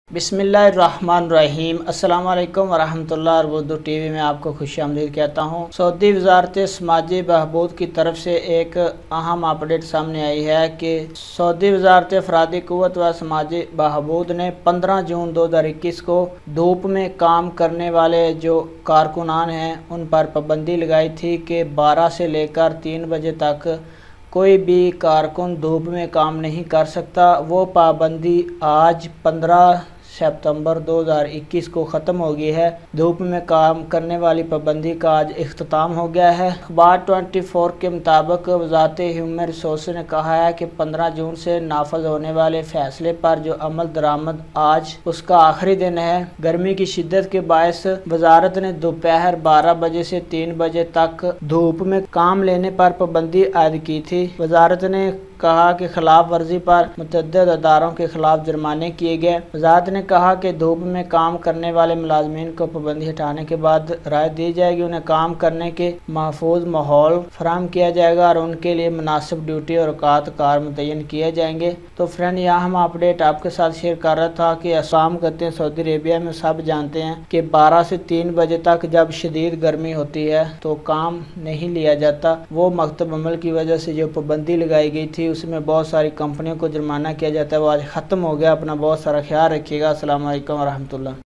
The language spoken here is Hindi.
बिस्मिल्लाहिर्रहमानिर्रहीम। अस्सलाम वालेकुम वरहमतुल्लाहि उर्दू टीवी में आपको खुशामदीद कहता हूँ। सऊदी वज़ारत समाजी बहबूद की तरफ से एक अहम अपडेट सामने आई है कि सऊदी वज़ारत अफरादी क़ुव्वत व समाजी बहबूद ने 15 जून 2021 को धूप में काम करने वाले जो कारकुनान हैं उन पर पाबंदी लगाई थी कि 12 से लेकर 3 बजे तक कोई भी कारकुन धूप में काम नहीं कर सकता। वो पाबंदी आज 15 सितंबर 2021 को ख़त्म हो गई है। धूप में काम करने वाली पाबंदी का आज इख्तिताम हो गया है। अखबार 24 के मुताबिक वज़ारत ह्यूमन रिसोर्स ने कहा है कि 15 जून से नाफज होने वाले फैसले पर जो अमल दरामद आज उसका आखिरी दिन है। गर्मी की शिद्दत के बायस वजारत ने दोपहर 12 बजे से 3 बजे तक धूप में काम लेने पर पाबंदी आयद की थी। वजारत ने कहा कि खिलाफ वर्जी पर मुतअद्दिद अदारों के खिलाफ जुर्माने किए गए। वजारत ने कहा कि धूप में काम करने वाले मुलाजमीन को पाबंदी हटाने के बाद राय दी जाएगी, उन्हें काम करने के महफूज माहौल फराहम किया जाएगा और उनके लिए मुनासिब ड्यूटी और औकात कार मुतय्यन किए जाएंगे। तो फ्रेंड, यहाँ हम अपडेट आपके साथ शेयर कर रहा था कि काम करते हैं सऊदी अरेबिया में सब जानते हैं कि 12 से 3 बजे तक जब शदीद गर्मी होती है तो काम नहीं लिया जाता। वो मकतब अमल की वजह से जो पाबंदी लगाई गई थी उसमें बहुत सारी कंपनियों को जुर्माना किया जाता है। वो आज ख़त्म हो गया। अपना बहुत सारा ख्याल रखिएगा। अस्सलाम वालेकुम वरहमतुल्लाह।